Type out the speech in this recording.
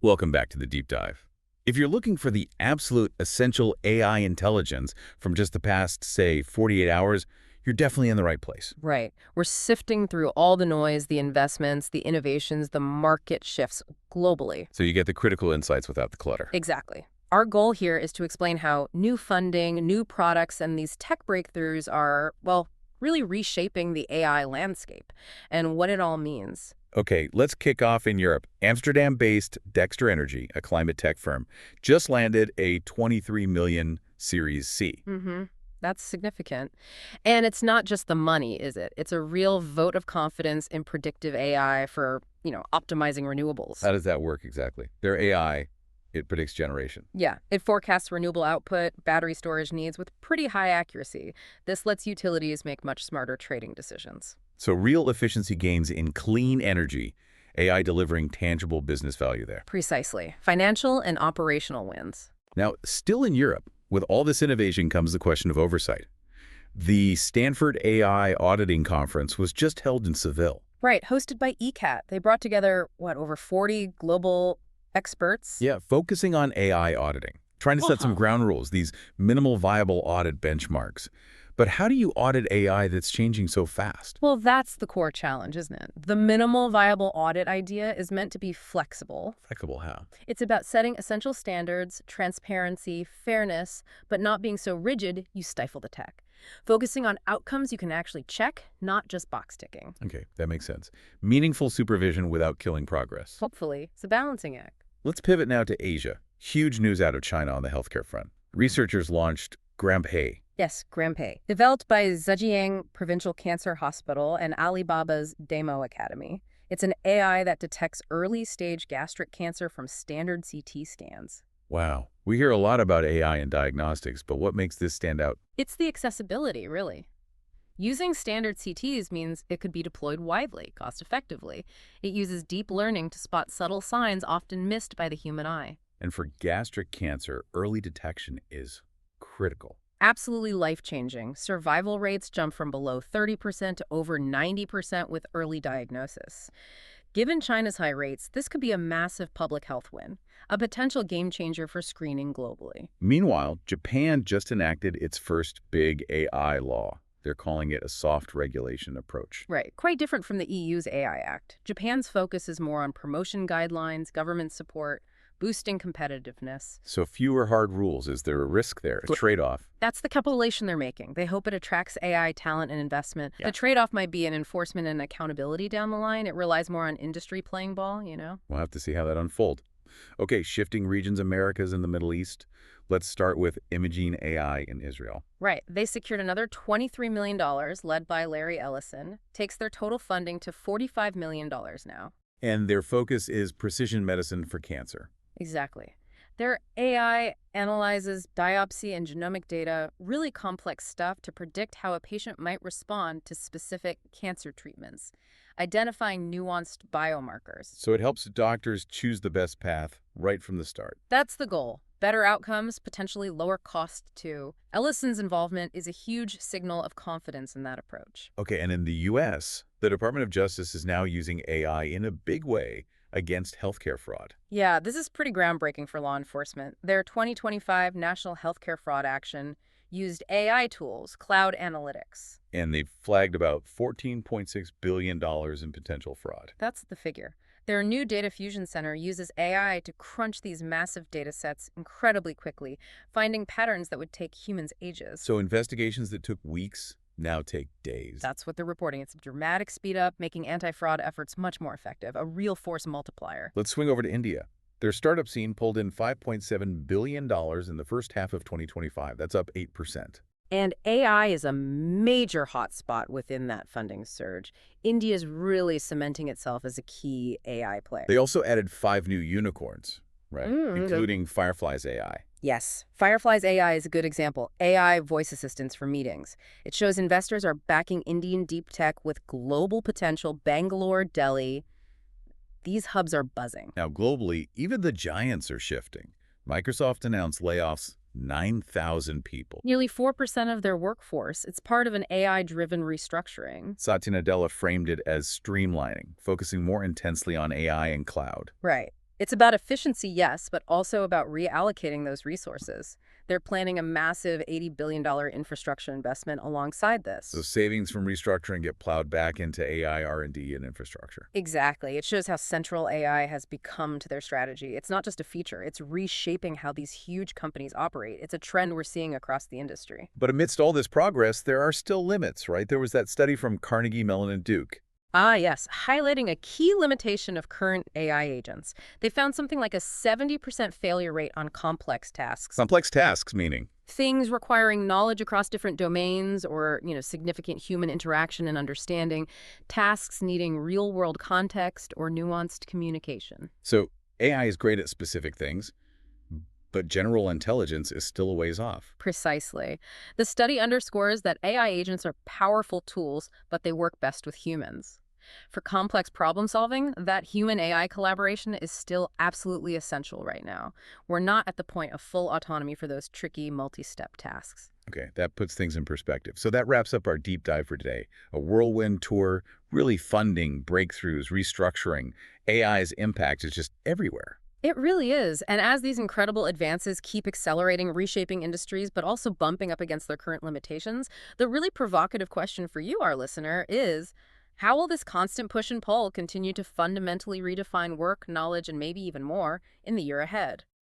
Welcome back to the deep dive. If you're looking for the absolute essential AI intelligence from just the past, say, 48 hours, you're definitely in the right place. Right. We're sifting through all the noise, the investments, the innovations, the market shifts globally. So you get the critical insights without the clutter. Exactly. Our goal here is to explain how new funding, new products, and these tech breakthroughs are, well, really reshaping the AI landscape and what it all means. Okay, let's kick off in Europe. Amsterdam-based Dexter Energy, a climate tech firm, just landed a 23 million Series C. That's significant. And it's not just the money, is it? It's a real vote of confidence in predictive AI for, optimizing renewables. How does that work exactly? Their AI, it predicts generation. Yeah, it forecasts renewable output, battery storage needs with pretty high accuracy. This lets utilities make much smarter trading decisions. So real efficiency gains in clean energy, AI delivering tangible business value there. Precisely. Financial and operational wins. Now, still in Europe, with all this innovation comes the question of oversight. The Stanford AI Auditing Conference was just held in Seville. Right, hosted by ECAT. They brought together, over 40 global experts? Yeah, focusing on AI auditing, trying to set some ground rules, these minimal viable audit benchmarks. But how do you audit AI that's changing so fast? Well, that's the core challenge, isn't it? The minimal viable audit idea is meant to be flexible. Flexible how? It's about setting essential standards, transparency, fairness, but not being so rigid you stifle the tech. Focusing on outcomes you can actually check, not just box ticking. Okay, that makes sense. Meaningful supervision without killing progress. Hopefully, it's a balancing act. Let's pivot now to Asia. Huge news out of China on the healthcare front. Researchers launched GramPay. Yes, GramPay. Developed by Zhejiang Provincial Cancer Hospital and Alibaba's Demo Academy. It's an AI that detects early-stage gastric cancer from standard CT scans. Wow. We hear a lot about AI in diagnostics, but what makes this stand out? It's the accessibility, really. Using standard CTs means it could be deployed widely, cost-effectively. It uses deep learning to spot subtle signs often missed by the human eye. And for gastric cancer, early detection is critical. Absolutely life-changing. Survival rates jump from below 30% to over 90% with early diagnosis. Given China's high rates, this could be a massive public health win, a potential game-changer for screening globally. Meanwhile, Japan just enacted its first big AI law. They're calling it a soft regulation approach. Right, quite different from the EU's AI Act. Japan's focus is more on promotion guidelines, government support, boosting competitiveness. So fewer hard rules. Is there a risk there, a trade-off? That's the calculation they're making. They hope it attracts AI talent and investment. Yeah. The trade-off might be an enforcement and accountability down the line. It relies more on industry playing ball, We'll have to see how that unfolds. Okay, shifting regions, Americas and the Middle East. Let's start with Imaging AI in Israel. Right. They secured another $23 million, led by Larry Ellison. Takes their total funding to $45 million now. And their focus is precision medicine for cancer. Exactly. Their AI analyzes biopsy and genomic data, really complex stuff, to predict how a patient might respond to specific cancer treatments, identifying nuanced biomarkers. So it helps doctors choose the best path right from the start. That's the goal. Better outcomes, potentially lower cost too. Ellison's involvement is a huge signal of confidence in that approach. Okay, and in the U.S., the Department of Justice is now using AI in a big way against healthcare fraud. Yeah, this is pretty groundbreaking for law enforcement. Their 2025 National Healthcare Fraud Action used AI tools, cloud analytics. And they've flagged about $14.6 billion in potential fraud. That's the figure. Their new data fusion center uses AI to crunch these massive data sets incredibly quickly, finding patterns that would take humans ages. So investigations that took weeks now take days. That's what they're reporting. It's a dramatic speed up, making anti-fraud efforts much more effective, a real force multiplier. Let's swing over to India. Their startup scene pulled in $5.7 billion in the first half of 2025. That's up 8%. And AI is a major hotspot within that funding surge. India is really cementing itself as a key AI player. They also added 5 new unicorns, right? Including Firefly's AI. Yes. Firefly's AI is a good example. AI voice assistants for meetings. It shows investors are backing Indian deep tech with global potential. Bangalore, Delhi. These hubs are buzzing. Now, globally, even the giants are shifting. Microsoft announced layoffs 9,000 people. Nearly 4% of their workforce. It's part of an AI-driven restructuring. Satya Nadella framed it as streamlining, focusing more intensely on AI and cloud. Right. It's about efficiency, yes, but also about reallocating those resources. They're planning a massive $80 billion infrastructure investment alongside So this. savings from restructuring get plowed back into AI, R&D, and infrastructure. Exactly. It shows how central AI has become to their strategy. It's not just a feature, it's reshaping how these huge companies operate. It's a trend we're seeing across the industry. But amidst all this progress, there are still limits, right? There was that study from Carnegie Mellon and Duke. Ah, yes, highlighting a key limitation of current AI agents. They found something like a 70% failure rate on complex tasks. Complex tasks, meaning. Things requiring knowledge across different domains or, significant human interaction and understanding, tasks needing real-world context or nuanced communication. So AI is great at specific things, but general intelligence is still a ways off. Precisely. The study underscores that AI agents are powerful tools, but they work best with humans. For complex problem solving, that human-AI collaboration is still absolutely essential right now. We're not at the point of full autonomy for those tricky multi-step tasks. Okay, that puts things in perspective. So that wraps up our deep dive for today. A whirlwind tour, really funding, breakthroughs, restructuring. AI's impact is just everywhere. It really is. And as these incredible advances keep accelerating, reshaping industries, but also bumping up against their current limitations, the really provocative question for you, our listener, is how will this constant push and pull continue to fundamentally redefine work, knowledge, and maybe even more in the year ahead?